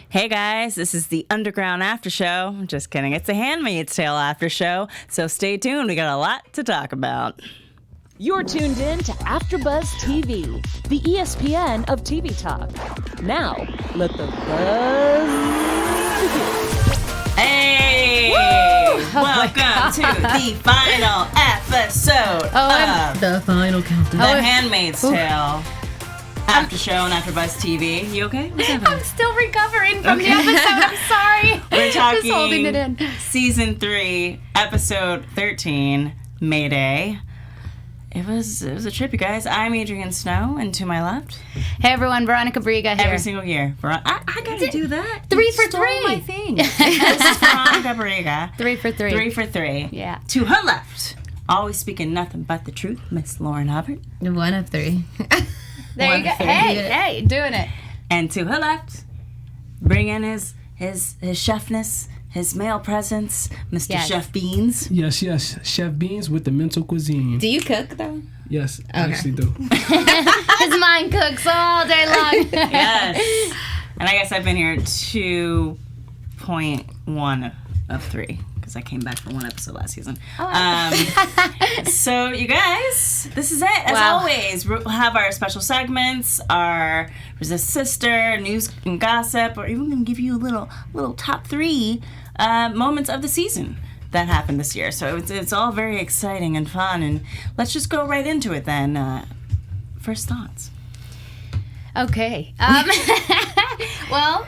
Hey guys, this is the Underground After Show. Just kidding, it's the Handmaid's Tale After Show. So stay tuned, we got a lot to talk about. You're tuned in to AfterBuzz TV, the ESPN of TV talk. Now, let the buzz begin. Hey! Welcome to the final episode of the final countdown. The Handmaid's Tale After Show on AfterBuzz TV. You okay? I'm still recovering from the episode. I'm sorry. We're talking Just holding it in. Season 3, Episode 13, Mayday. It was a trip, you guys. I'm Adrian Snow, and to my left, Hey everyone, Veronica here. every single year. I gotta do that. 3 for Stole 3. my thing. This is Veronica Barriga. 3 for 3. 3 for 3. Yeah. To her left, always speaking nothing but the truth, Miss Lauren Hubbard. 1 of 3. There you go. Hey, doing it. And to her left, bringing his chefness, his male presence, Mr. Yes. Chef Beanz. Yes, Chef Beanz with the mental cuisine. Do you cook though? Yes, I actually do. His mind cooks all day long. Yes. And I guess I've been here 2.1 of 3 because I came back for 1 episode last season. So you guys, this is it. As Wow. always, we'll have our special segments, our Resist Sister, news and gossip, or even gonna give you a little top 3 moments of the season that happened this year. So it's all very exciting and fun. And let's just go right into it then. First thoughts. Okay. Well,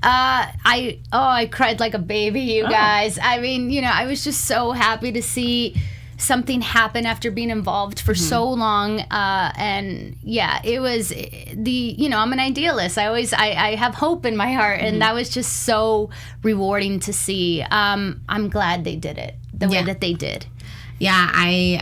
I cried like a baby, you guys. I mean, I was just so happy to see something happen after being involved for so long. And yeah, it was I'm an idealist. I have hope in my heart, and that was just so rewarding to see. I'm glad they did it the way that they did. Yeah, I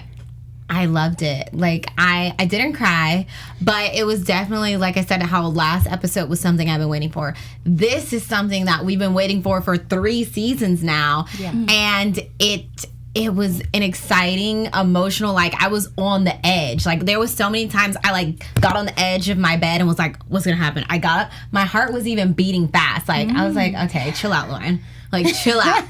loved it. Like, I didn't cry, but it was definitely, like I said, how last episode was something I've been waiting for. This is something that we've been waiting for 3 seasons now. Yeah. And it was an exciting, emotional, like, I was on the edge. Like, there was so many times I, like, got on the edge of my bed and was like, what's going to happen? I got up. My heart was even beating fast. Like, I was like, okay, chill out, Lauren. Like, chill out.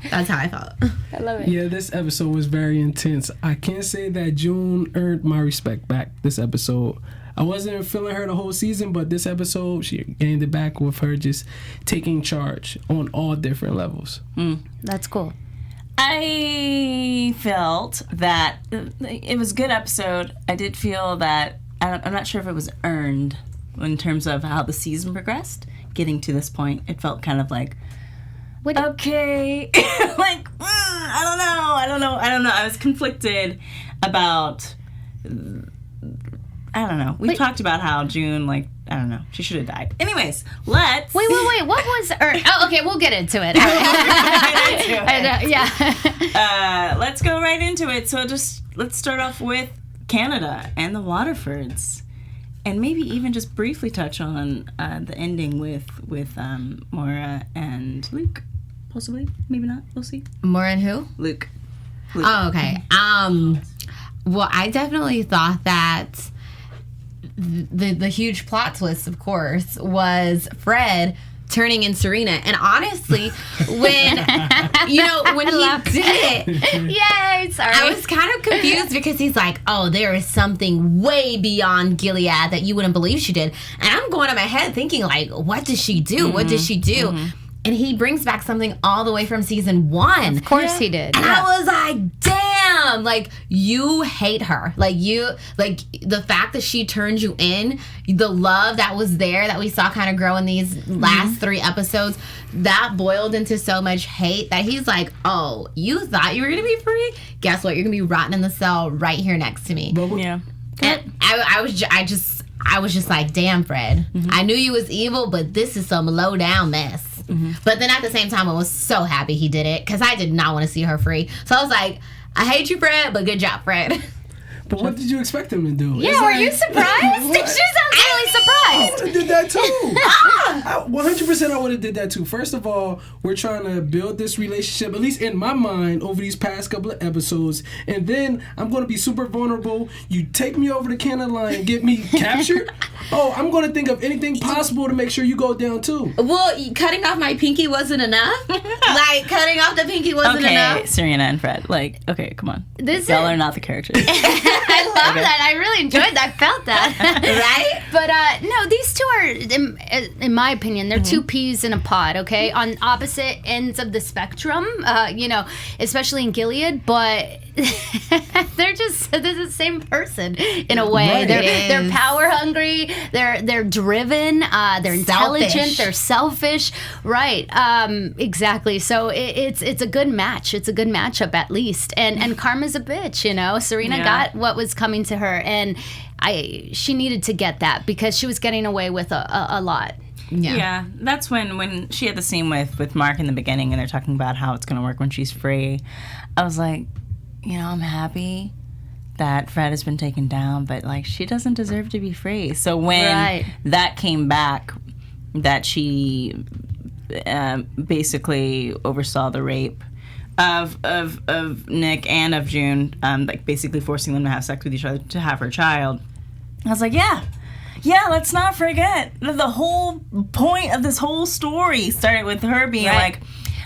That's how I felt. I love it. Yeah, this episode was very intense. I can't say that June earned my respect back this episode. I wasn't feeling her the whole season, but this episode, she gained it back with her just taking charge on all different levels. That's cool. I felt that it was a good episode. I did feel that, I'm not sure if it was earned in terms of how the season progressed. Getting to this point, it felt kind of like, okay, like, I don't know. I was conflicted about, I don't know. We talked about how June, like, I don't know, she should have died. Anyways, let's... Wait, what was... okay, we'll get into it. Let's go right into it. So let's start off with Canada and the Waterfords. And maybe even just briefly touch on the ending with Maura and Luke. Possibly, maybe not. We'll see. Maura and who? Luke. Oh, okay. Well, I definitely thought that the huge plot twist, of course, was Fred turning in Serena. And honestly, when he did it, Yay, sorry. I was kind of confused because he's like, oh, there is something way beyond Gilead that you wouldn't believe she did. And I'm going in my head thinking, like, what did she do? What did she do? And he brings back something all the way from season 1. Of course he did. And I was like, damn, like, you hate her. Like, the fact that she turned you in, the love that was there that we saw kind of grow in these last 3 episodes, that boiled into so much hate that he's like, oh, you thought you were going to be free? Guess what? You're going to be rotting in the cell right here next to me. Yeah. And I was just like, damn, Fred. I knew you was evil, but this is some low down mess. But then at the same time, I was so happy he did it because I did not want to see her free. So I was like, I hate you, Fred, but good job, Fred. But what did you expect him to do? Yeah, were you surprised? She sounds really surprised. I would have did that too. 100% I would have did that too. First of all, we're trying to build this relationship, at least in my mind, over these past couple of episodes. And then I'm going to be super vulnerable. You take me over the cannon line and get me captured. Oh, I'm going to think of anything possible to make sure you go down too. Well, cutting off my pinky wasn't enough. Like, cutting off the pinky wasn't enough. Okay, Serena and Fred. Like, okay, come on. Y'all are not the characters. I love that. I really enjoyed that. I felt that. Right? But no, these two are, in my opinion, they're two peas in a pod, okay? On opposite ends of the spectrum, especially in Gilead, but they're the same person in a way. Right. They're power hungry, they're driven, they're intelligent, they're selfish. Right. Exactly. So it's a good match. It's a good matchup at least. And Karma's a bitch, Serena got what was coming to her, and she needed to get that because she was getting away with a lot. Yeah, that's when she had the scene with Mark in the beginning, and they're talking about how it's going to work when she's free. I was like, I'm happy that Fred has been taken down, but like she doesn't deserve to be free. So when that came back, that she basically oversaw the rape of Nick and of June, like basically forcing them to have sex with each other to have her child. I was like, yeah, let's not forget the whole point of this whole story started with her being like,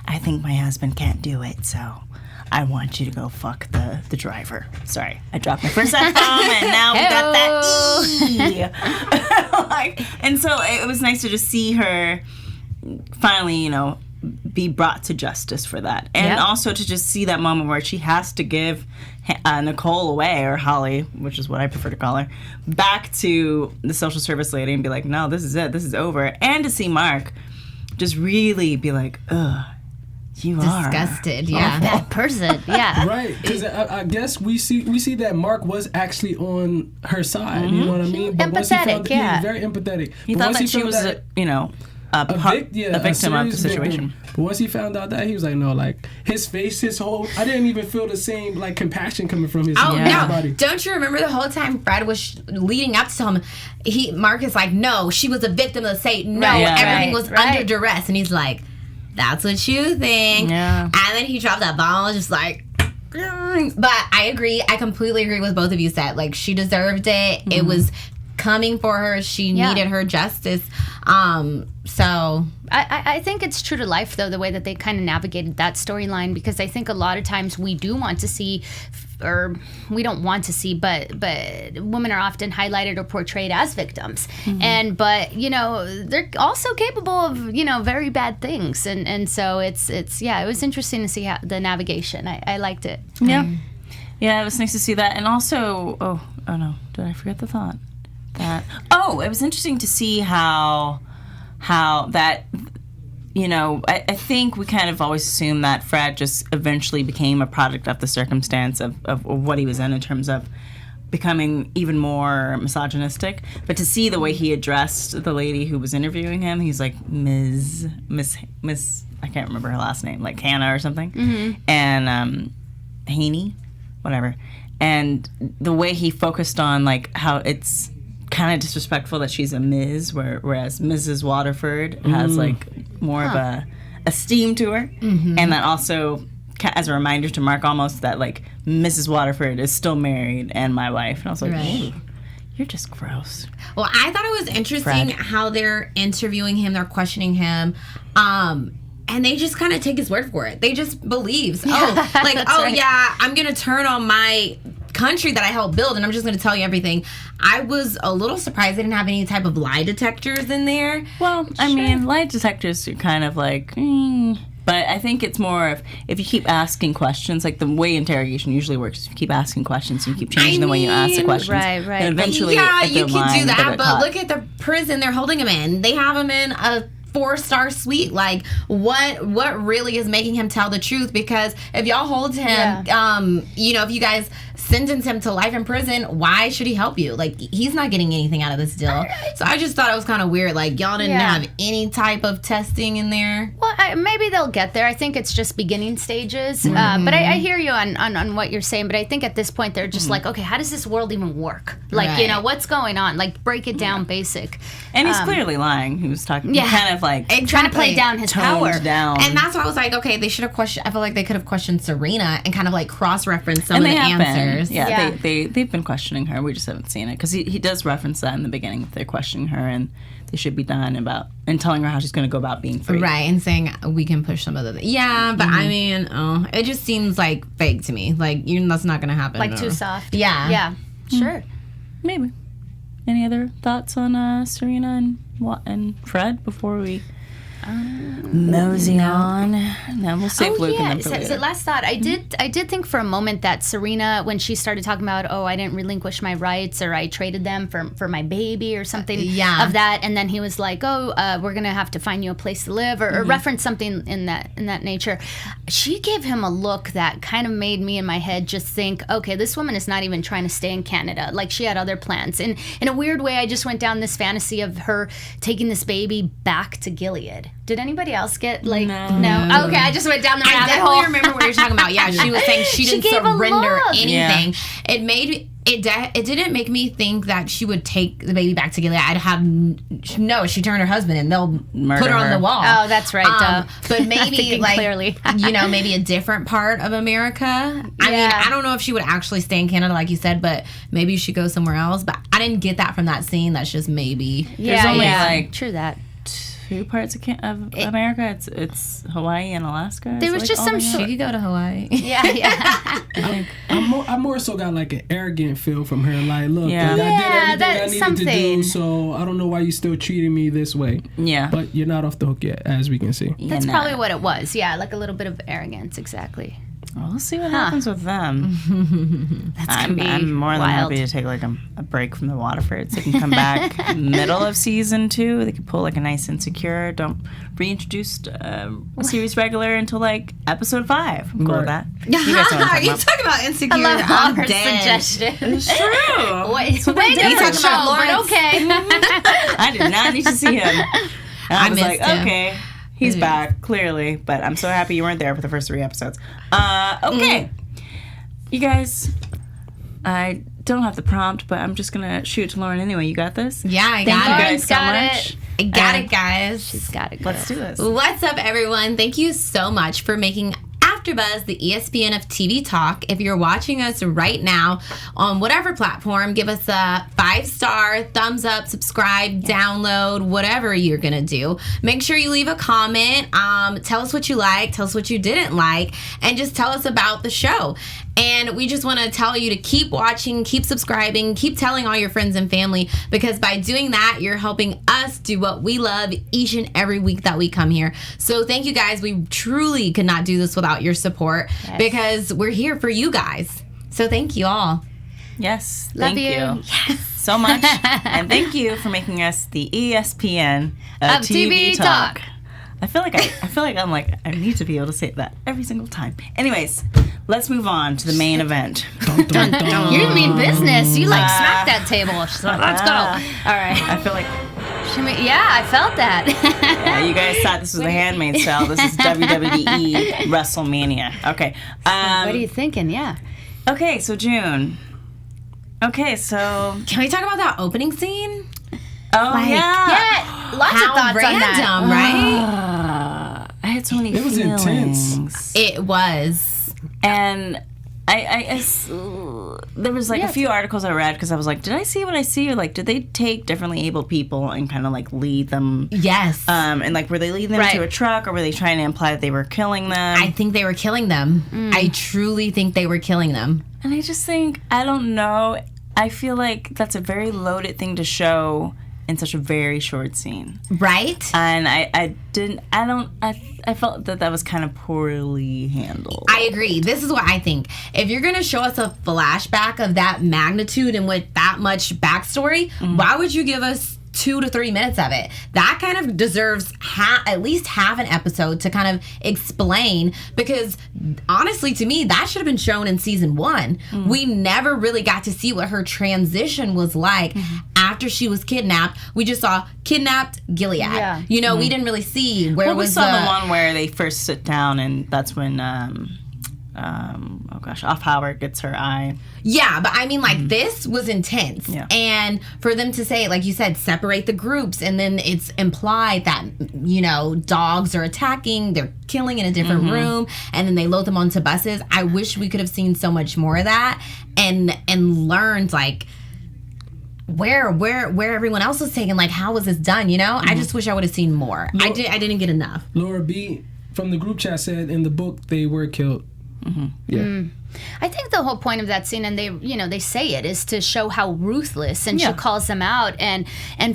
I think my husband can't do it, so I want you to go fuck the driver. Sorry, I dropped my first F-bomb and now we got that E. And so it was nice to just see her finally, be brought to justice for that. And also to just see that moment where she has to give Nicole away, or Holly, which is what I prefer to call her, back to the social service lady and be like, no, this is it. This is over. And to see Mark just really be like, ugh, you disgusted, are yeah, that person, yeah, right? Because I guess we see that Mark was actually on her side. You know what I mean? But once he found he was very empathetic. He thought that she was, a victim of the situation. Victim. But once he found out that, he was like, no, like his face, I didn't even feel the same like compassion coming from his body. Don't you remember the whole time Fred was leading up to him? Mark is like, no, she was a victim of Satan. No, everything was under duress, and he's like, that's what you think. Yeah. And then he dropped that bomb. I was just like, but I agree. I completely agree with both of you said. Like, she deserved it. Mm-hmm. It was coming for her. She needed her justice. So I think it's true to life, though, the way that they kind of navigated that storyline, because I think a lot of times we do want to see, or we don't want to see, but women are often highlighted or portrayed as victims. Mm-hmm. But they're also capable of very bad things, and so it was interesting to see how the navigation. I liked it. Yeah. It was nice to see that. And also, oh no, did I forget the thought? It was interesting to see how that, I think we kind of always assumed that Fred just eventually became a product of the circumstance of what he was in terms of becoming even more misogynistic. But to see the way he addressed the lady who was interviewing him, he's like, Miss, I can't remember her last name, like Hannah or something. Mm-hmm. And Haney, whatever. And the way he focused on like how it's kind of disrespectful that she's a Ms., whereas Mrs. Waterford has like more of a esteem to her, and that also as a reminder to Mark almost that like Mrs. Waterford is still married and my wife, and I was like, ooh, you're just gross. Well, I thought it was interesting how they're interviewing him, they're questioning him, and they just kind of take his word for it. They just believes, I'm gonna turn on my country that I helped build, and I'm just going to tell you everything. I was a little surprised they didn't have any type of lie detectors in there. Well, I mean, lie detectors are kind of like, but I think it's more of if you keep asking questions, like the way interrogation usually works is you keep asking questions, you keep changing the way you ask the questions. Right. And eventually, you can do that, but look at the prison they're holding him in. They have him in a 4-star suite. Like, what really is making him tell the truth? Because if y'all hold him, if you guys sentence him to life in prison, why should he help you? Like, he's not getting anything out of this deal. So I just thought it was kind of weird. Like, y'all didn't have any type of testing in there. Well, maybe they'll get there. I think it's just beginning stages. But I hear you on what you're saying. But I think at this point they're just like, okay, how does this world even work? Like, you know, what's going on? Like, break it down basic. And he's clearly lying. He was talking, kind of like trying to play down his power. Down. And that's why I was like, okay, they should have questioned. I feel like they could have questioned Serena and kind of like cross-reference some of the answers. Yeah. They've been questioning her. We just haven't seen it because he does reference that in the beginning. They're questioning her and they should be done and telling her how she's going to go about being free. Right, and saying we can push some of the but I mean, it just seems like fake to me. Like, that's not going to happen. Like, too soft. Yeah. Sure. Maybe. Any other thoughts on Serena and Fred before we mosey on? No, we'll save Luke and then for later. So last thought, I did think for a moment that Serena, when she started talking about, I didn't relinquish my rights or I traded them for my baby or something of that, and then he was like, we're gonna have to find you a place to live or reference something in that nature. She gave him a look that kind of made me in my head just think, okay, this woman is not even trying to stay in Canada. Like, she had other plans. And in a weird way, I just went down this fantasy of her taking this baby back to Gilead. Did anybody else get no? Okay, I just went down the rabbit hole. I definitely remember what you're talking about. Yeah, she was saying she didn't surrender anything. Yeah. It made it didn't make me think that she would take the baby back to Gilead. She turned her husband and they'll put her on the wall. Oh, that's right. But maybe clearly. Maybe a different part of America. I mean, I don't know if she would actually stay in Canada like you said, but maybe she goes somewhere else. But I didn't get that from that scene. That's just maybe. There's only true that. 2 parts of America. It's Hawaii and Alaska. There was just some. She could go to Hawaii. I more so got like an arrogant feel from her. Like, look, I did everything I needed to do, so I don't know why you still treating me this way. Yeah, but you're not off the hook yet, as we can see. That's probably what it was. Yeah, like a little bit of arrogance. Exactly. Well, we'll see what happens with them. I'm more than happy to take like a break from the Waterfords. They can come back middle of season 2. They can pull like a nice Insecure. Don't reintroduce a series regular until like episode 5. I'm cool with that. You talking about Insecure? I love Margaret's suggestion. It's true. Wait, talking about Lord? Okay. I did not need to see him. And I was missed like, him. okay. He's back, clearly, but I'm so happy you weren't there for the first 3 episodes. Okay. You guys, I don't have the prompt, but I'm just going to shoot to Lauren anyway. You got this? Yeah, I Thank got you it. guys so much. I got it, guys. She's got it. Let's do this. What's up, everyone? Thank you so much for making AfterBuzz the ESPN of TV talk. If you're watching us right now on whatever platform, give us a 5-star, thumbs up, subscribe, download, whatever you're gonna do. Make sure you leave a comment. Tell us what you like, tell us what you didn't like, and just tell us about the show. And we just want to tell you to keep watching, keep subscribing, keep telling all your friends and family, because by doing that, you're helping us do what we love each and every week that we come here. So thank you guys. We truly could not do this without your support, because we're here for you guys. So thank you all. Yes. Love Thank you. Yes. So much. And thank you for making us the ESPN of TV talk. I feel like I'm like, I need to be able to say that every single time. Anyways, let's move on to the main event. You mean business. You like smack that table. She's like, let's go. All right. I feel like, I felt that. yeah, you guys thought this was the Handmaid's Tale. This is WWE WrestleMania. Okay. What are you thinking? Yeah. Okay, so June. Okay, so Can we talk about that opening scene? Yeah. Lots of thoughts random, on that. Right? I had so many It was feelings. intense. It was. And there was like a few articles I read because I was like, did I see what I see? Or like, did they take differently able people and kind of like lead them? Yes. And like, were they leading them to a truck, or were they trying to imply that they were killing them? I think they were killing them. I truly think they were killing them. And I just think, I don't know. I feel like that's a very loaded thing to show in such a very short scene. Right? And I felt that was kind of poorly handled. I agree. This is what I think. If you're going to show us a flashback of that magnitude and with that much backstory, why would you give us 2 to 3 minutes of it. That kind of deserves at least half an episode to kind of explain, because honestly, to me, that should have been shown in season 1. We never really got to see what her transition was like after she was kidnapped. We just saw kidnapped Gilead. Yeah. You know, we didn't really see where we saw the one where they first sit down, and that's when Offred gets her eye. Yeah, but I mean, like, this was intense. Yeah. And for them to say, like you said, separate the groups, and then it's implied that, you know, dogs are attacking, they're killing in a different room, and then they load them onto buses. I wish we could have seen so much more of that and learned, like, where everyone else was taken. Like, how was this done, you know? I just wish I would have seen more. I didn't get enough. Laura B. from the group chat said in the book they were killed. Yeah. I think the whole point of that scene, and they say it, is to show how ruthless, and she calls them out, and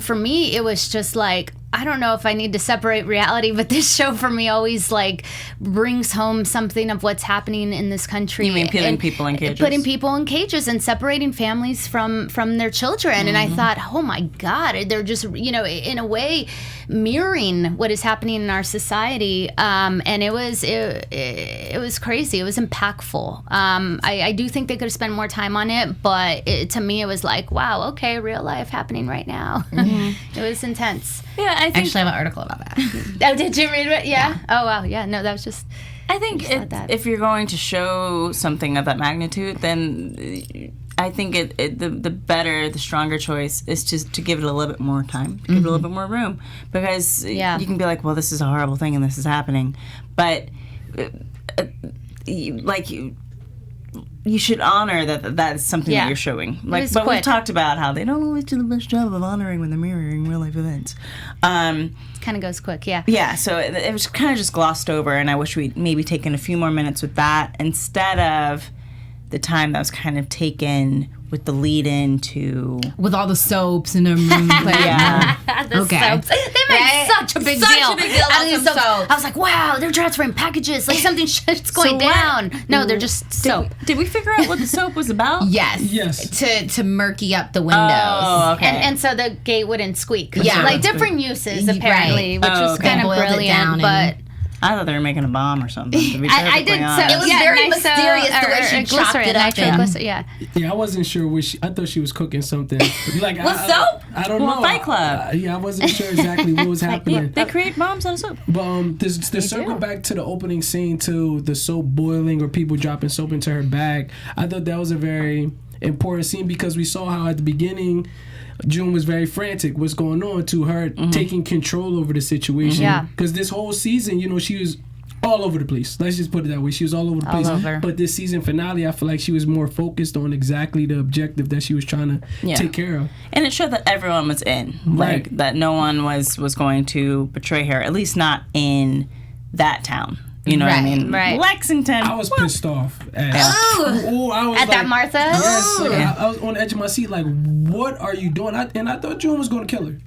for me it was just like, I don't know if I need to separate reality, but this show for me always like brings home something of what's happening in this country. You mean putting people in cages? Putting people in cages and separating families from their children. And I thought, oh my God, they're just, in a way mirroring what is happening in our society. And it was crazy. It was impactful. I do think they could have spent more time on it, but to me it was like, wow, okay, real life happening right now. It was intense. Yeah, I think, actually have an article about that. Oh, did you read it? Yeah. Oh, wow. Yeah. No, that was just. I think if you're going to show something of that magnitude, then I think the stronger choice is just to give it a little bit more time, give it a little bit more room, because you can be like, well, this is a horrible thing and this is happening, but you should honor that's something that you're showing. But we've talked about how they don't always do the best job of honoring when they're mirroring real life events. Kind of goes quick, yeah. Yeah, so it was kind of just glossed over, and I wish we'd maybe taken a few more minutes with that instead of the time that was kind of taken with the lead-in to... With all the soaps in their room. The soaps. They made such a big deal. Out of soap. I was like, wow, they're transferring packages. Like something shit's going down. No, they're just soap. Did we figure out what the soap was about? Yes. To murky up the windows. Oh, okay. And so the gate wouldn't squeak. Yeah. Like different uses, apparently, which was kind of brilliant, but... I thought they were making a bomb or something. I did. So it was very mysterious the way she chopped it up. Yeah, I wasn't sure I thought she was cooking something. Like, with soap? I don't know. Fight Club. I wasn't sure exactly what was happening. They create bombs out of soap. But to circle back to the opening scene, to the soap boiling or people dropping soap into her bag, I thought that was a very important scene, because we saw how at the beginning June was very frantic. What's going on, to her taking control over the situation. Yeah. Because this whole season, she was all over the place. Let's just put it that way. She was all over the place. But this season finale, I feel like she was more focused on exactly the objective that she was trying to take care of. And it showed that everyone was in. Right. Like, that no one was going to betray her, at least not in that town. You know what I mean? Right. Lexington. I was pissed off. At that Martha? Yes. I was on the edge of my seat like, what are you doing? And I thought June was going to kill her.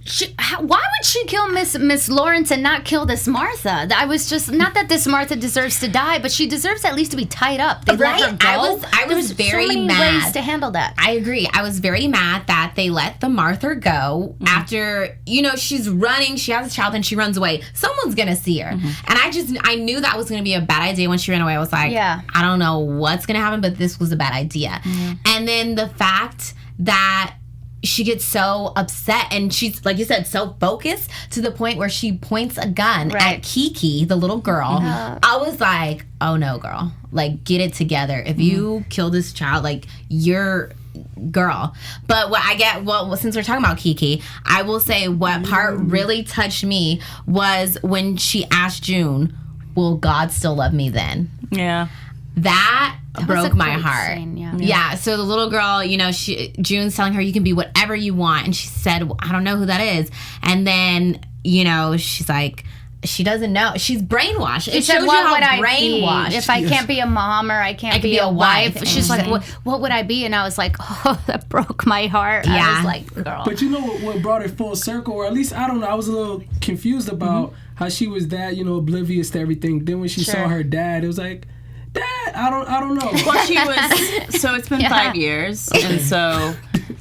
Why would she kill Miss Lawrence and not kill this Martha? I was just, not that this Martha deserves to die, but she deserves at least to be tied up. They let her go. I was very so many mad. ways to handle that. I agree. I was very mad that they let the Martha go after, she's running, she has a child, and she runs away. Someone's going to see her. And I knew that was going to be a bad idea when she ran away. I was like, I don't know what's going to happen, but this was a bad idea. And then the fact that she gets so upset, and she's, like you said, so focused to the point where she points a gun at Kiki, the little girl. I was like, oh no, girl. Like, get it together. If you kill this child, like, you're... girl. But since we're talking about Kiki, I will say what part really touched me was when she asked June, will God still love me then? Yeah. That broke my heart. Scene, yeah. So the little girl, June's telling her you can be whatever you want, and she said, well, I don't know who that is. And then, she's like, she doesn't know. She's brainwashed. It shows you how brainwashed. If I can't be a mom, or I can't be a wife. She's like, what would I be? And I was like, oh, that broke my heart. Yeah. I was like, girl. But you know what brought it full circle, or at least, I don't know, I was a little confused about how she was that, oblivious to everything. Then when she saw her dad, it was like, Dad, I don't know. Well, she was, so it's been 5 years, and so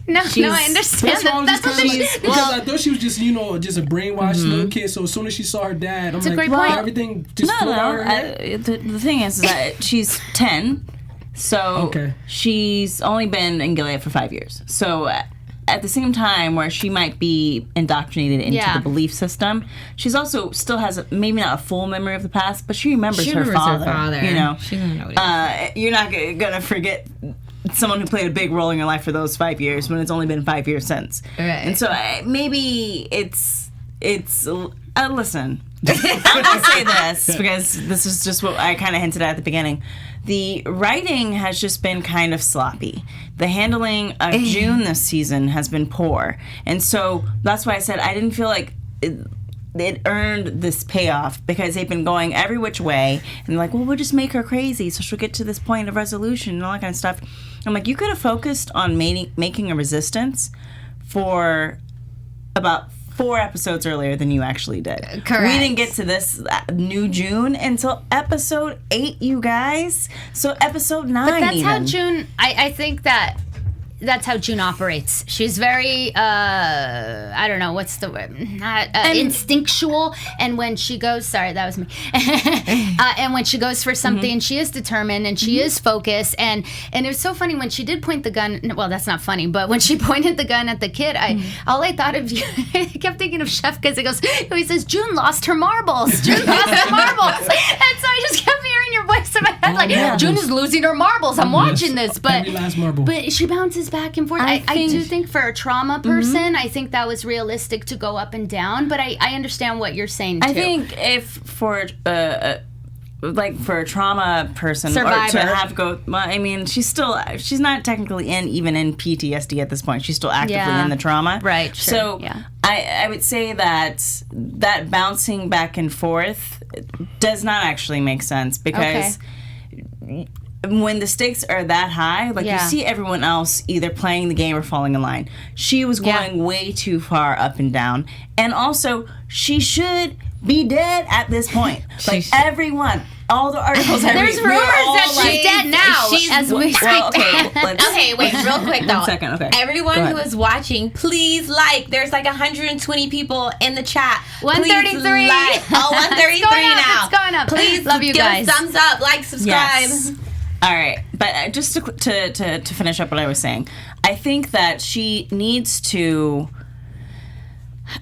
No, I understand that. That's what because I thought she was just, just a brainwashed little kid. So as soon as she saw her dad, I'm a great point. Everything just flew out her head. The thing is that she's 10, so she's only been in Gilead for 5 years. So at the same time where she might be indoctrinated into the belief system, she's also still has maybe not a full memory of the past, but she remembers her father. She doesn't know what you're not gonna forget someone who played a big role in your life for those 5 years when it's only been 5 years since. Right. And so maybe it's listen, I'm gonna say this because this is just what I kind of hinted at the beginning. The writing has just been kind of sloppy. The handling of June this season has been poor. And so that's why I said I didn't feel like it earned this payoff because they've been going every which way. And they're like, well, we'll just make her crazy so she'll get to this point of resolution and all that kind of stuff. I'm like, you could have focused on making a resistance for about 4 episodes earlier than you actually did. Correct. We didn't get to this new June until episode 8, you guys. So episode 9. But that's how June. I think that's how June operates. She's very, I don't know, what's the word? Not instinctual. And when she goes, sorry, that was me. And when she goes for something, she is determined and she is focused. And it was so funny when she did point the gun. Well, that's not funny, but when she pointed the gun at the kid, all I thought of, I kept thinking of Chef because he says, June lost her marbles. June lost her marbles. And so I just kept hearing your voice in my head, June is losing her marbles. I'm watching this. But every last marble. But she bounces back and forth. I do think for a trauma person, I think that was realistic to go up and down. But I understand what you're saying too. I think if for for a trauma person Survivor. or to have go, well, I mean, she's not technically even in PTSD at this point. She's still actively in the trauma. Right. Sure. So I would say that bouncing back and forth does not actually make sense because when the stakes are that high, you see everyone else either playing the game or falling in line. She was going way too far up and down. And also, she should be dead at this point. Everyone, all the articles I read, there's rumors that she's dead now. Okay, wait, real quick though. 1 second, okay. Everyone who is watching, please there's 120 people in the chat. 133. Please 133 now. It's going up. Please love you guys. Give us thumbs up, subscribe. Yes. All right, but just to finish up what I was saying, I think that she needs to.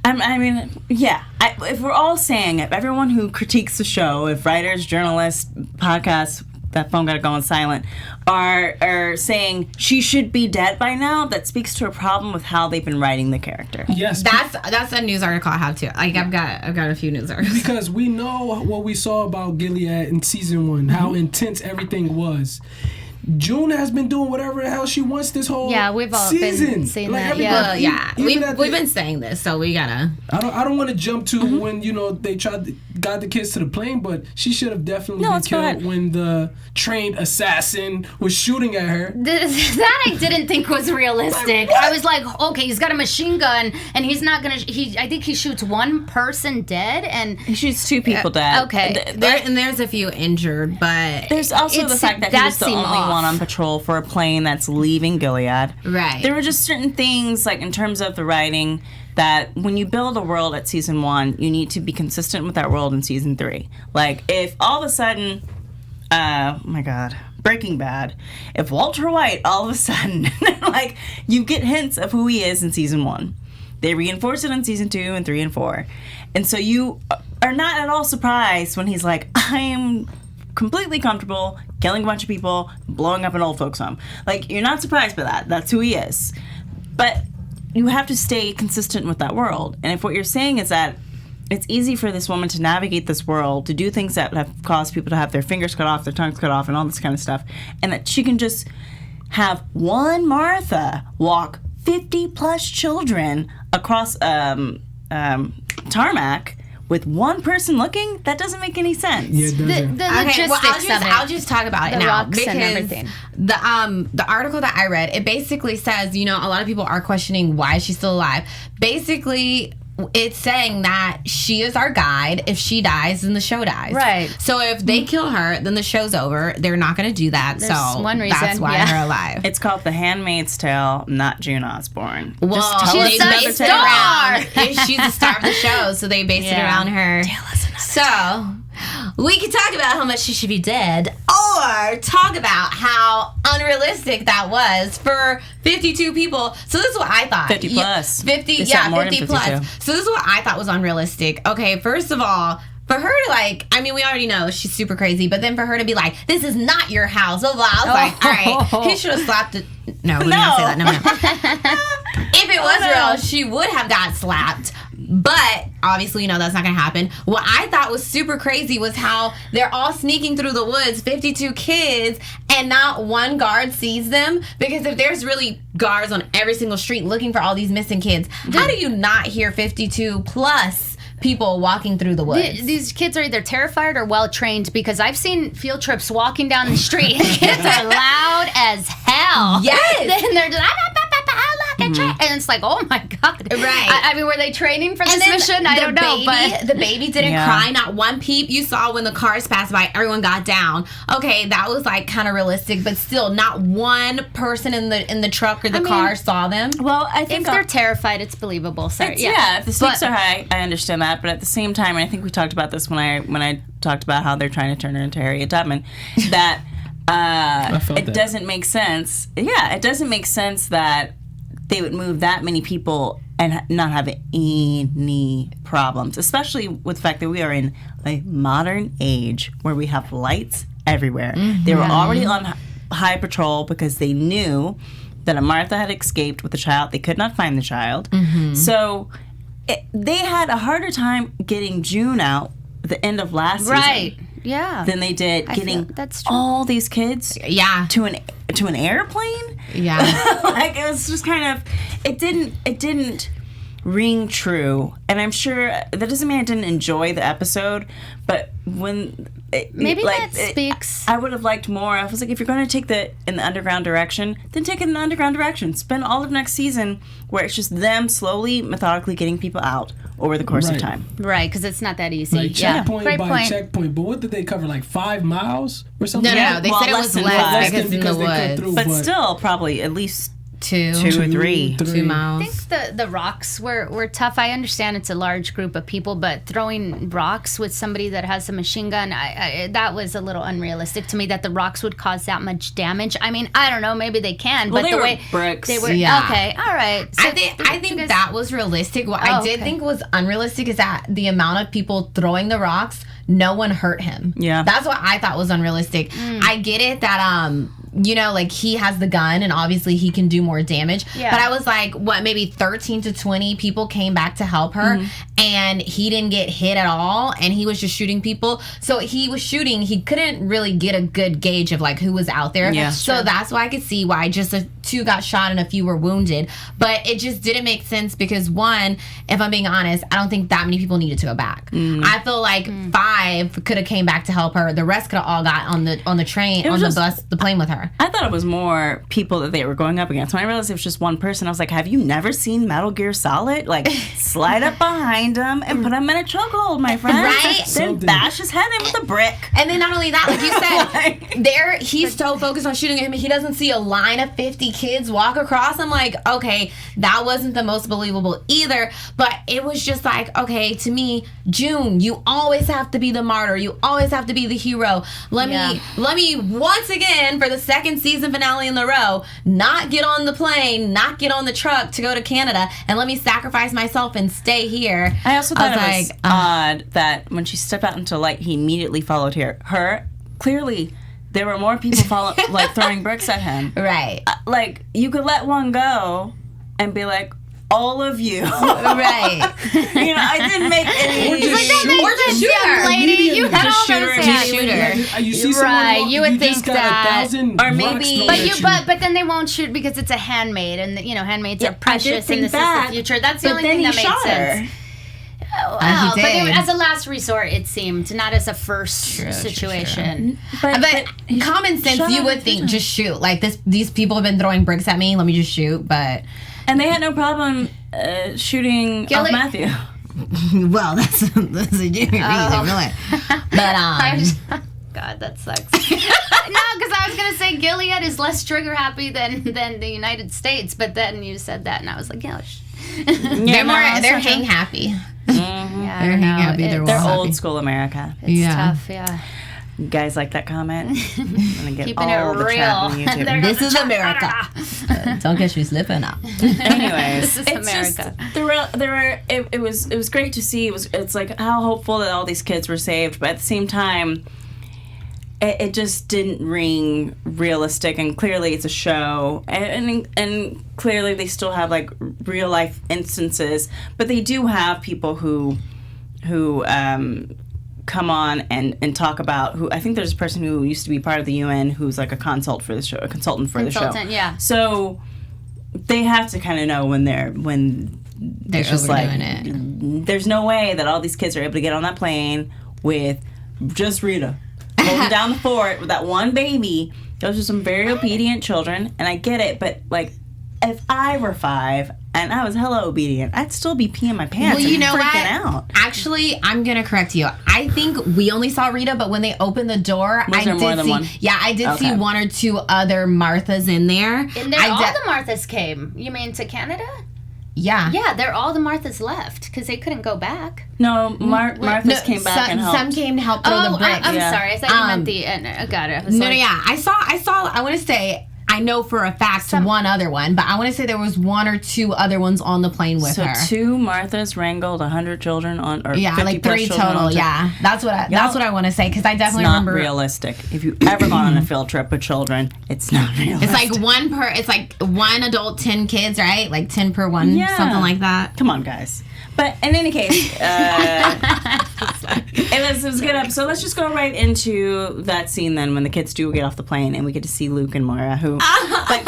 If we're all saying, if everyone who critiques the show, if writers, journalists, podcasts, that phone gotta go on silent, are saying she should be dead by now, that speaks to a problem with how they've been writing the character. Yes, that's a news article I have too. I've got a few news articles because we know what we saw about Gilead in season 1, how intense everything was. June has been doing whatever the hell she wants this whole we've all season. been saying that. We've been saying this, so we gotta. I don't want to jump to when they got the kids to the plane, but she should have definitely been killed when the trained assassin was shooting at her. That I didn't think was realistic. I was like, okay, he's got a machine gun, and he's not gonna. I think he shoots one person dead, and he shoots 2 people dead. Okay, and there's a few injured, but there's also the fact that he was the only one on patrol for a plane that's leaving Gilead. Right. There were just certain things, in terms of the writing, that when you build a world at season 1, you need to be consistent with that world in season 3. If all of a sudden, oh my God, Breaking Bad, if Walter White all of a sudden, you get hints of who he is in season 1. They reinforce it in season 2 and 3 and 4. And so you are not at all surprised when he's like, I am completely comfortable killing a bunch of people, blowing up an old folks home. You're not surprised by that. That's who he is. But you have to stay consistent with that world. And if what you're saying is that it's easy for this woman to navigate this world, to do things that have caused people to have their fingers cut off, their tongues cut off, and all this kind of stuff, and that she can just have one Martha walk 50-plus children across tarmac with one person looking, that doesn't make any sense. Yeah, it doesn't. The logistics of it. I'll just talk about it now rocks and everything. The article that I read, it basically says, a lot of people are questioning why she's still alive. Basically, it's saying that she is our guide. If she dies, then the show dies. Right. So if they kill her, then the show's over. They're not going to do that. There's so one reason, that's why they're alive. It's called The Handmaid's Tale, not June Osborne. Well, tell they us based another it tale. around. She's the star of the show, so they based it around her. So we could talk about how much she should be dead, or talk about how unrealistic that was for 52 people. So this is what I thought. 50 plus. 50, They said more than 50 plus. 52. So this is what I thought was unrealistic. Okay, first of all, for her to we already know she's super crazy, but then for her to be like, this is not your house, blah, blah. I was like, all right, he should have slapped it. No, let me not say that. No. If it was real, she would have got slapped. But obviously, that's not going to happen. What I thought was super crazy was how they're all sneaking through the woods, 52 kids, and not one guard sees them. Because if there's really guards on every single street looking for all these missing kids, how do you not hear 52 plus people walking through the woods? These kids are either terrified or well trained, because I've seen field trips walking down the street and kids are loud as hell. Yes. Then they're just, and it's like, oh my God. Right. I mean, were they training for this mission? I don't know. But the baby didn't cry, not one peep. You saw when the cars passed by, everyone got down. Okay, that was kind of realistic, but still, not one person in the truck or the car saw them. Well, I think if they're terrified, it's believable. Sorry. If the stakes are high, I understand that. But at the same time, and I think we talked about this when I talked about how they're trying to turn her into Harriet Tubman, that it doesn't make sense. Yeah, it doesn't make sense that they would move that many people and not have any problems, especially with the fact that we are in a modern age where we have lights everywhere. Mm-hmm. They were already on high patrol because they knew that Martha had escaped with the child. They could not find the child. Mm-hmm. So they had a harder time getting June out at the end of last season. Yeah. Than they did getting that's true. all these kids to an airplane. Yeah. It was just kind of it didn't ring true. And I'm sure that doesn't mean I didn't enjoy the episode, but when speaks. I would have liked more. I was like, if you're going to take in the underground direction, then take it in the underground direction. Spend all of next season where it's just them slowly, methodically getting people out over the course of time. Right, because it's not that easy. Like checkpoint by checkpoint. But what did they cover? Like 5 miles or something? No. They said it was less because in the woods. But still, probably at least 2 or 3 miles. I think the rocks were tough. I understand it's a large group of people, but throwing rocks with somebody that has a machine gun, that was a little unrealistic to me, that the rocks would cause that much damage. I mean, I don't know, maybe they can, but the way bricks. They were okay, all right. So I think that was realistic. What I did think was unrealistic is that the amount of people throwing the rocks, no one hurt him. Yeah. That's what I thought was unrealistic. I get it that he has the gun and obviously he can do more damage. Yeah. But I was like, maybe 13 to 20 people came back to help her and he didn't get hit at all and he was just shooting people. So he was shooting, he couldn't really get a good gauge of who was out there. Yeah. So that's why I could see why just 2 got shot and a few were wounded. But it just didn't make sense because one, if I'm being honest, I don't think that many people needed to go back. I feel like 5 could have came back to help her. The rest could have all got on the train, on the bus, the plane with her. I thought it was more people that they were going up against. When I realized it was just one person, I was like, have you never seen Metal Gear Solid? Slide up behind him and put him in a chokehold, my friend. Right? Then bash his head in with a brick. And then not only that, like you said, he's so focused on shooting him, he doesn't see a line of 50 kids walk across. I'm like, okay, that wasn't the most believable either. But it was just okay, to me, June, you always have to be the martyr. You always have to be the hero. Let me once again, for the second season finale in a row, not get on the plane, not get on the truck to go to Canada, and let me sacrifice myself and stay here. I also thought it was odd that when she stepped out into light, he immediately followed her. Clearly, there were more people throwing bricks at him. Right. You could let one go and be like, all of you. Right. I didn't make any. Or just shoot her. Lady, you had all those shooter. You see someone you would think that. Or maybe. But then they won't shoot because it's a handmaid, and handmaids are precious, and this is the future. That's the only thing that makes sense. Well, but as a last resort, it seemed, not as a first situation. True. But common sense, you would think, just shoot. These people have been throwing bricks at me. Let me just shoot. But and they had no problem shooting of Gilead? Matthew. Well, that's a different reason, really. But God, that sucks. No, because I was gonna say Gilead is less trigger happy than the United States, but then you said that, and I was like, yeah. they're hang happy. Yeah, They're hang happy. They're They're all old happy. school America. It's tough, yeah. You guys like that comment? I'm gonna get Keeping all it the chat on real. YouTube. They're This is America. Don't catch me slipping up. Anyways, This is it's America. just it was great to see. It's like how hopeful that all these kids were saved, but at the same time, it just didn't ring realistic. And clearly, it's a show, and clearly they still have like real life instances, but they do have people who come on and talk about who. I think there's a person who used to be part of the UN who's like a consultant for the show. Yeah. So they have to kind of know when they're They're overdoing it. There's no way that all these kids are able to get on that plane with just Rita holding down the fort with that one baby. Those are some very obedient children, and I get it, but like if I were 5 and I was hella obedient, I'd still be peeing my pants Well, you and know freaking what? out. Actually, I'm gonna correct you. I think we only saw Rita, but when they opened the door, Was there more than one? Yeah, I did see Okay. 1 or 2 other Marthas in there. And they're all the Marthas came. You mean to Canada? Yeah. Yeah, they're all the Marthas left because they couldn't go back. No, Martha's came back and helped. Some came to help throw the bricks. I'm Yeah. sorry. I thought you meant the. I got it. I was No, like, yeah. I saw. I want to say. I know for a fact one other one, but I want to say there was 1 or 2 other ones on the plane with So her. 2 Marthas wrangled 100 children on, or Yeah, 50 like plus 3 children total. on Yeah, that's what I want to say because I It's definitely not remember. realistic. If you've ever gone on a field trip with children, it's not realistic. It's like it's like 1 adult, 10 kids, right? Like 10 per one, Yeah. something like that. Come on, guys. But in any case, it was a good episode. Let's just go right into that scene then when the kids do get off the plane and we get to see Luke and Moira. Who, like,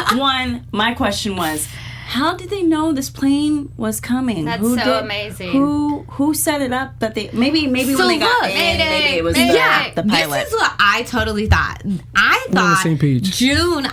my question was, how did they know this plane was coming? That's amazing. Who set it up? That they maybe when So they got look, in, Mayday, maybe it was Mayday. the pilot. This is what I totally thought. I We're on the thought same page. June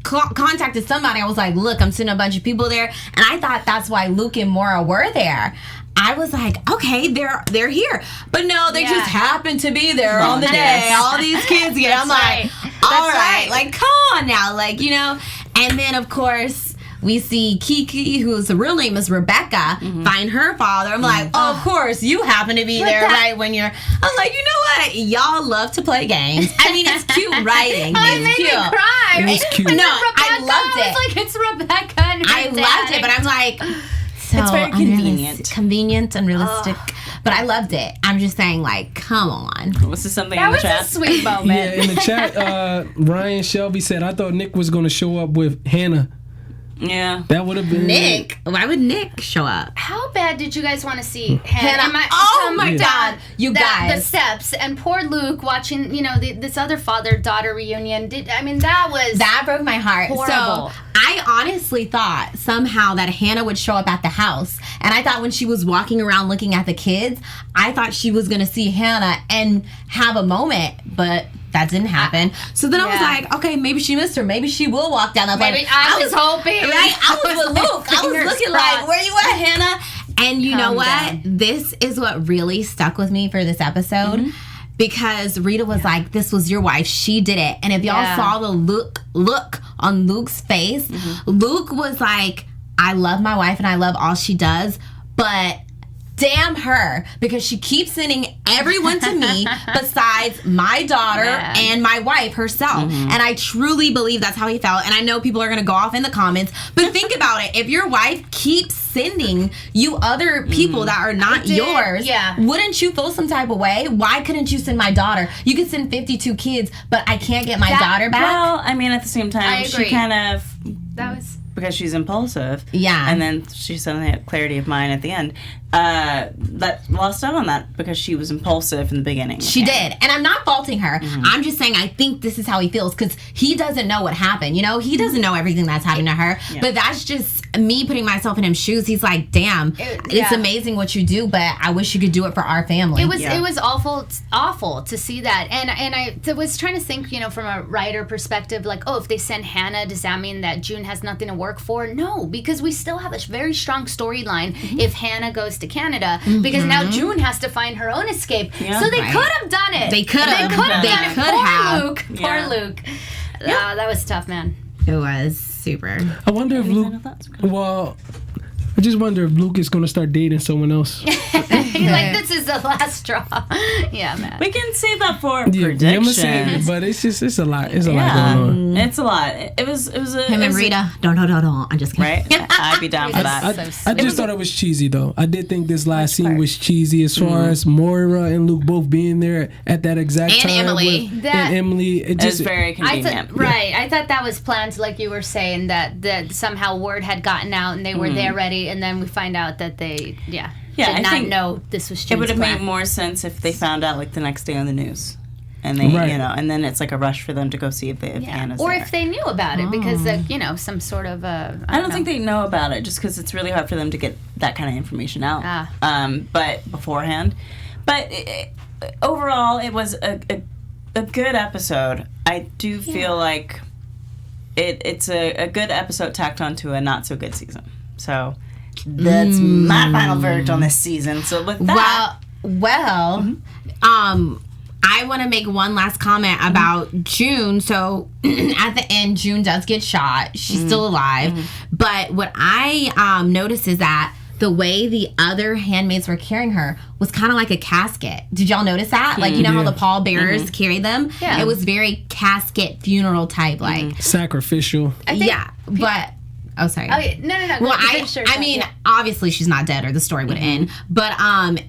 contacted somebody. I was like, look, I'm sending a bunch of people there, and I thought that's why Luke and Moira were there. I was like, okay, they're here, but no, they just happened to be there on the day. All these kids here. I'm like, all right, like come on now, like And then of course we see Kiki, whose real name is Rebecca, find her father. I'm like, of course you happen to be there right when you're. I'm like, you know what? Y'all love to play games. I mean, it's cute writing. It made me cry. It was cute. And No, then Rebecca, I loved it. I was like, it's Rebecca. And her I dad. loved it, but I'm like, so It's very convenient, unrealistic. But I loved it. I'm just saying, like, come on. Was this something That in the was chat? a sweet moment. Yeah, in the chat, Ryan Shelby said, I thought Nick was going to show up with Hannah. Yeah. That would have been Nick, why would Nick show up? How bad did you guys want to see Hannah? Hannah, oh my come God, down you the guys. steps and poor Luke watching, this other father-daughter reunion. That broke my heart. Horrible. So I honestly thought somehow that Hannah would show up at the house. And I thought when she was walking around looking at the kids, I thought she was going to see Hannah and have a moment. But that didn't happen. So then I was like, okay, maybe she missed her. Maybe she will walk down the plane. Maybe I was hoping. Right? I was with Luke. I was Fingers looking crossed. like, where you at, Hannah? And you know Calm what? down. This is what really stuck with me for this episode. Because Rita was like, this was your wife. She did it. And if y'all saw the look on Luke's face, Luke was like, I love my wife and I love all she does. But damn her, because she keeps sending everyone to me besides my daughter and my wife herself. And I truly believe that's how he felt. And I know people are going to go off in the comments, but think about it. If your wife keeps sending you other people that are not yours, wouldn't you feel some type of way? Why couldn't you send my daughter? You could send 52 kids, but I can't get my daughter back. Well, I mean, at the same time, I agree. she kind of, That was... because she's impulsive. Yeah. And then she suddenly had clarity of mind at the end. That lost out on that because she was impulsive in the beginning. She did. And I'm not faulting her. I'm just saying I think this is how he feels because he doesn't know what happened. He doesn't know everything that's happened to her. But that's just me putting myself in his shoes, he's like, damn, it's amazing what you do, but I wish you could do it for our family. It was awful to see that, and I was trying to think, from a writer perspective, like, if they send Hannah, does that mean that June has nothing to work for? No, because we still have a very strong storyline if Hannah goes to Canada, because now June has to find her own escape. So they could have done it. They could have done it. Poor Luke. That was tough, man. It was super. I wonder if Luke. Well, I just wonder if Luke is going to start dating someone else. Like, this is the last straw. Yeah, man. We can save that for predictions. I'm gonna save it, but it's a lot. It's a lot going on. It's a lot. It was him and Rita. Don't. I'm just kidding. Right? I'd be down for that. I just thought it was cheesy, though. I did think this last scene was cheesy as far as Moira and Luke both being there at that exact time. Emily. And Emily. It was very convenient. I thought that was planned, like you were saying, that somehow word had gotten out and they were there ready, and then we find out that they, did not know this was June's It would have plan. made more sense if they found out, like, the next day on the news. And they, and then it's like a rush for them to go see if Hannah's or there. if they knew about it, because, some sort of, I don't think they know about it, just because it's really hard for them to get that kind of information out. But beforehand. But overall, it was a good episode. I do feel like it's a good episode tacked onto a not so good season. So that's my final verdict on this season. So with that, I want to make one last comment about June. So at the end, June does get shot. She's still alive. But what I noticed is that the way the other handmaids were carrying her was kind of like a casket. Did y'all notice that? Like, how the pallbearers carry them? Yeah. It was very casket funeral type, like. Sacrificial. But... Oh, sorry. Oh, yeah. No. Well, I mean, obviously she's not dead or the story would end, but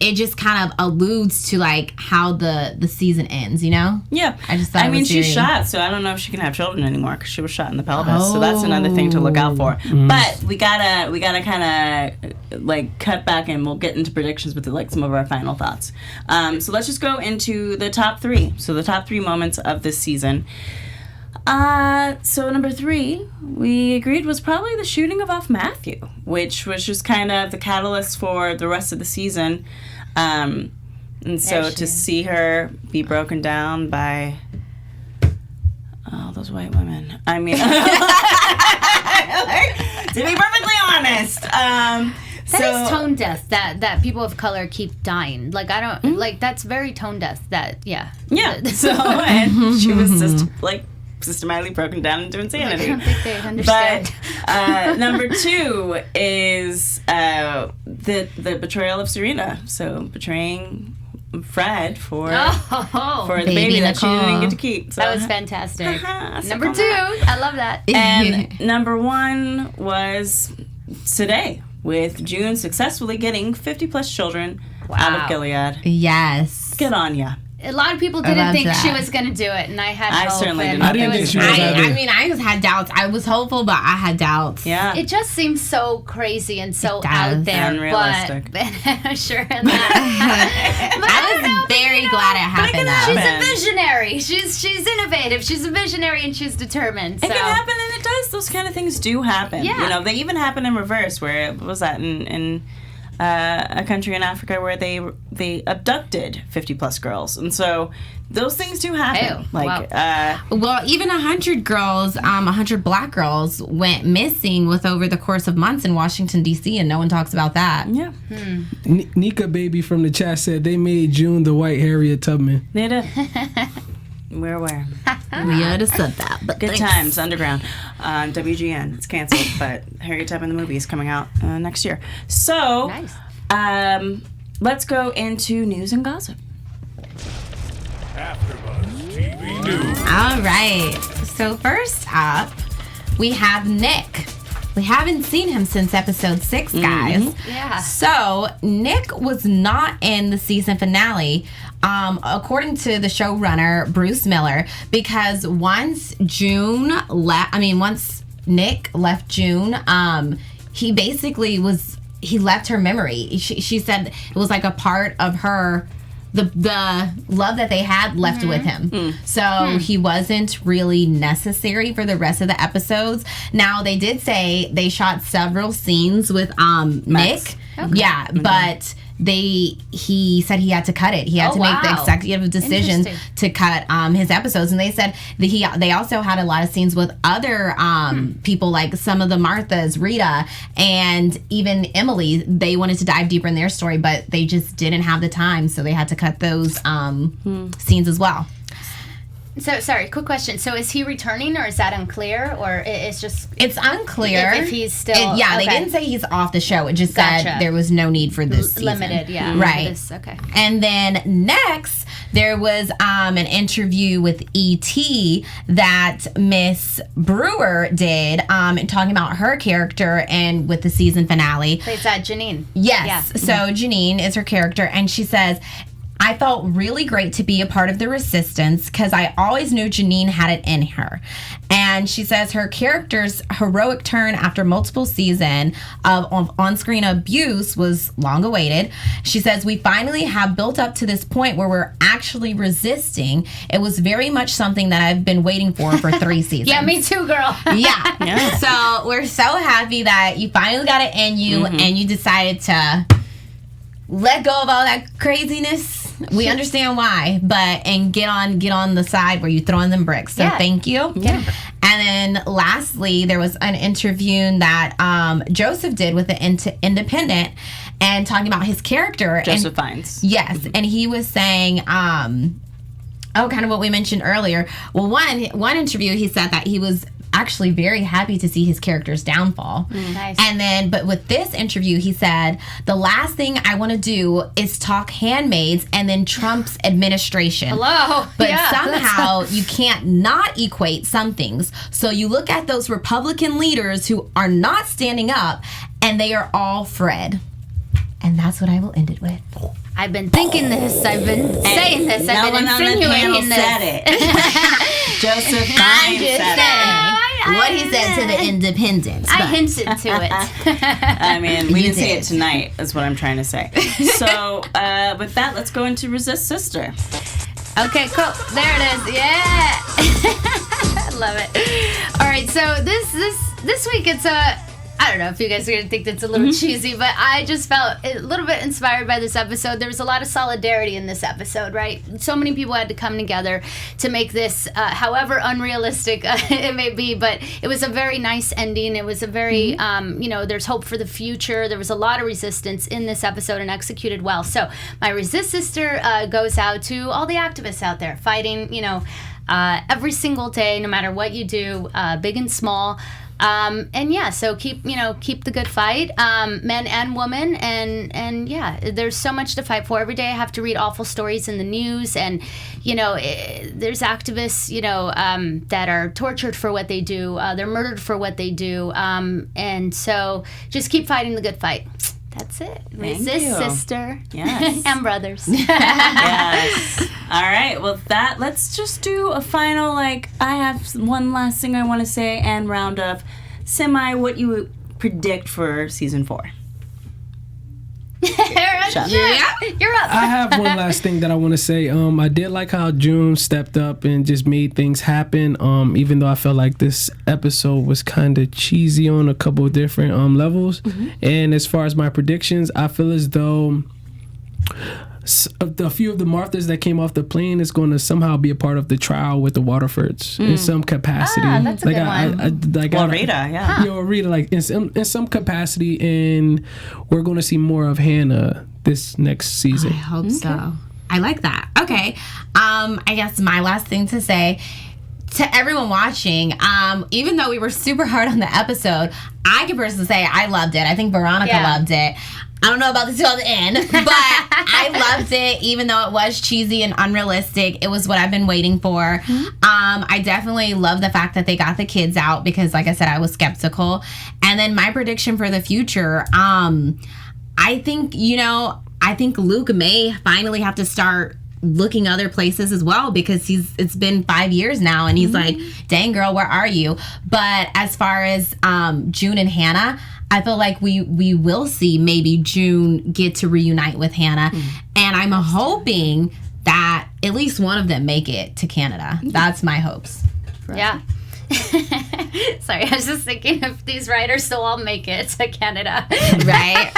it just kind of alludes to, like, how the season ends, Yeah. I just thought she's shot, so I don't know if she can have children anymore because she was shot in the pelvis. So that's another thing to look out for. But we gotta kind of, like, cut back and we'll get into predictions with, like, some of our final thoughts. So let's just go into the top 3. So the top 3 moments of this season. So number 3, we agreed was probably the shooting of off Matthew, which was just kind of the catalyst for the rest of the season. And so to see her be broken down by those white women. I mean, to be perfectly honest. That is tone deaf, that people of color keep dying. Like, I don't, like, that's very tone deaf, Yeah. So, and she was just, like, systematically broken down into insanity. I don't think they understand. But number 2 is the betrayal of Serena. So betraying Fred for the baby that she didn't get to keep. So, that was fantastic. Number 2, I love that. And number 1 was today, with June successfully getting 50 plus children out of Gilead. Yes. Good on ya. A lot of people didn't think she was going to do it, and I had hope. Certainly did I not. didn't think she was I mean, I just had doubts. I was hopeful, but I had doubts. Yeah. It just seems so crazy and so out there. Unrealistic. But sure. I was very glad it happened. She's a visionary. She's innovative. She's a visionary, and she's determined. So. It can happen, and it does. Those kind of things do happen. Yeah. They even happen in reverse, where it was that in a country in Africa where they abducted 50 plus girls, and so those things do happen. Well, even 100 girls, 100 black girls went missing over the course of months in Washington D.C., and no one talks about that. Yeah. Nika Baby from the chat said they made June the white Harriet Tubman. They did. We're aware. We would have said that, but good times underground. WGN. It's canceled, but Harriet Tubman the movie is coming out next year. So, nice. Let's go into news and gossip. AfterBuzz TV News. All right. So first up, we have Nick. We haven't seen him since episode 6, guys. Yeah. So Nick was not in the season finale, according to the showrunner Bruce Miller, because once Nick left June, he basically left her memory. She said it was like a part of her the love that they had left with him. So he wasn't really necessary for the rest of the episodes. Now they did say they shot several scenes with Nick. Okay. Yeah, but he said he had to cut it. He had to make the executive decision to cut his episodes, and they said that they also had a lot of scenes with other people, like some of the Marthas, Rita, and even Emily. They wanted to dive deeper in their story, but they just didn't have the time, so they had to cut those scenes as well. So, sorry, quick question. So, is he returning, or is that unclear, or it's just... It's unclear. If he's still... They didn't say he's off the show. It just said there was no need for this season. Limited, yeah. Right. This, okay. And then next, there was an interview with E.T. that Miss Brewer did, and talking about her character and with the season finale. Plays that Janine. Yes. Yeah. So Janine is her character, and she says... I felt really great to be a part of the resistance because I always knew Janine had it in her. And she says her character's heroic turn after multiple seasons of on-screen abuse was long awaited. She says, we finally have built up to this point where we're actually resisting. It was very much something that I've been waiting for 3 seasons. Yeah, me too, girl. Yeah. So we're so happy that you finally got it in you and you decided to let go of all that craziness. We understand why, and get on the side where you're throwing them bricks. So thank you. Yeah. And then lastly, there was an interview that Joseph did with the Independent and talking about his character. Joseph Beanz. Yes, and he was saying, kind of what we mentioned earlier. Well, one interview, he said that he was actually very happy to see his character's downfall. Nice. And then, but with this interview, he said, the last thing I want to do is talk Handmaids and then Trump's administration. Hello. But somehow you can't not equate some things. So you look at those Republican leaders who are not standing up, and they are all Fred. And that's what I will end it with. I've been thinking this. I've been saying this. I've been insinuating this. Said it. Joseph Beanz said it. What he said to the Independents. I hinted to it. I mean, we You didn't say did. it tonight, is what I'm trying to say. So, with that, let's go into Resist Sister. Okay, cool. There it is. Yeah. I love it. All right, so this week it's I don't know if you guys are going to think that's a little cheesy, but I just felt a little bit inspired by this episode. There was a lot of solidarity in this episode, right? So many people had to come together to make this, however unrealistic it may be, but it was a very nice ending. It was a very, there's hope for the future. There was a lot of resistance in this episode and executed well. So my Resist Sister goes out to all the activists out there fighting, every single day, no matter what you do, big and small. So keep the good fight, men and women, and there's so much to fight for. Every day I have to read awful stories in the news, and there's activists that are tortured for what they do, they're murdered for what they do, and so just keep fighting the good fight. That's it. Resist, you. sister. Yes. And brothers. Yes. All right. Well, let's just do a final, I have one last thing I want to say and round up what you would predict for season 4. Chef. You're up. I have one last thing that I want to say. I did like how June stepped up and just made things happen. Even though I felt like this episode was kind of cheesy on a couple of different levels. And as far as my predictions, I feel as though a few of the Marthas that came off the plane is going to somehow be a part of the trial with the Waterfords in some capacity. That's a good one. Rita, yeah. Rita, in some capacity, and we're going to see more of Hannah this next season. I hope so. I like that. Okay. I guess my last thing to say to everyone watching, even though we were super hard on the episode, I can personally say I loved it. I think Veronica loved it. I don't know about the two on the end, but I loved it, even though it was cheesy and unrealistic. It was what I've been waiting for. I definitely love the fact that they got the kids out because, like I said, I was skeptical. And then my prediction for the future, I think Luke may finally have to start looking other places as well, because it's been 5 years now, and he's like, dang girl, where are you? But as far as June and Hannah, I feel like we will see maybe June get to reunite with Hannah, And I'm hoping that at least one of them make it to Canada. That's my hopes. Yeah. Sorry, I was just thinking if these writers still all make it to Canada. Right?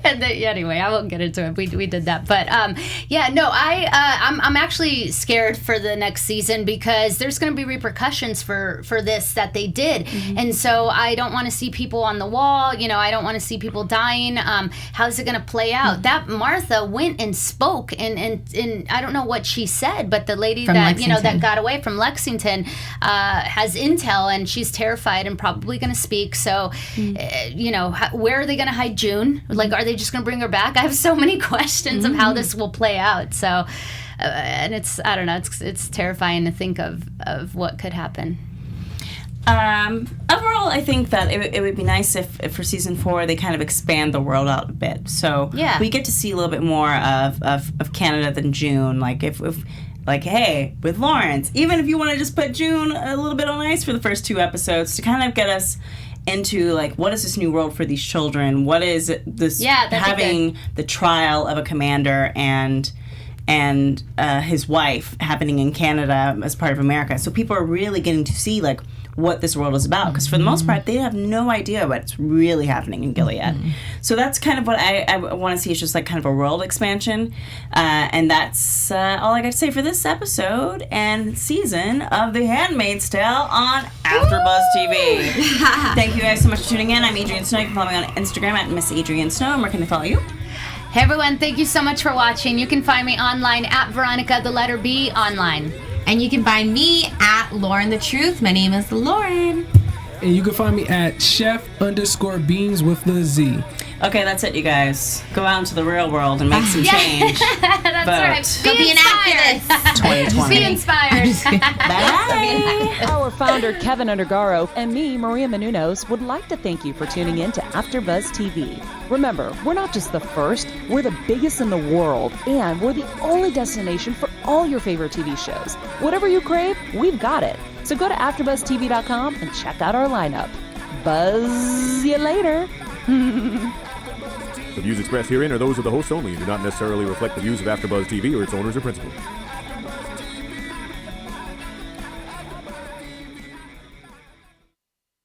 And then, anyway, I won't get into it. We did that, but I'm actually scared for the next season because there's going to be repercussions for this that they did, and so I don't want to see people on the wall. I don't want to see people dying. How's it going to play out? That Martha went and spoke, and I don't know what she said, but the lady From that Lexington. that got away from Lexington has intel, and she's terrified and probably going to speak. So, where are they going to hide June? Like, are they just going to bring her back? I have so many questions of how this will play out. So, and I don't know, it's terrifying to think of what could happen. Overall, I think that it would be nice if for season 4 they kind of expand the world out a bit. So we get to see a little bit more of Canada than June. Like if like, hey, with Lawrence, even if you want to just put June a little bit on ice for the first 2 episodes to kind of get us into, like, what is this new world for these children? What is this having the trial of a commander and his wife happening in Canada as part of America? So people are really getting to see, like, what this world is about, because for the most part they have no idea what's really happening in Gilead. So that's kind of what I want to see, is just like kind of a world expansion, and that's all I got to say for this episode and season of The Handmaid's Tale on AfterBuzz TV. Thank you guys so much for tuning in. I'm Adrian Snow. You can follow me on Instagram at Miss Adrian Snow. And where can they follow you? Hey everyone, thank you so much for watching. You can find me online at Veronica, the letter B, online. And you can find me at Lauren the Truth. My name is Lauren. And you can find me at Chef_Beanz with the Z. Okay, that's it, you guys. Go out into the real world and make some change. That's right. Go be an activist. 2020. Be inspired. Bye. Our founder, Kevin Undergaro, and me, Maria Menounos, would like to thank you for tuning in to AfterBuzz TV. Remember, we're not just the first, we're the biggest in the world, and we're the only destination for all your favorite TV shows. Whatever you crave, we've got it. So go to AfterBuzzTV.com and check out our lineup. Buzz you later. The views expressed herein are those of the hosts only and do not necessarily reflect the views of AfterBuzz TV or its owners or principals.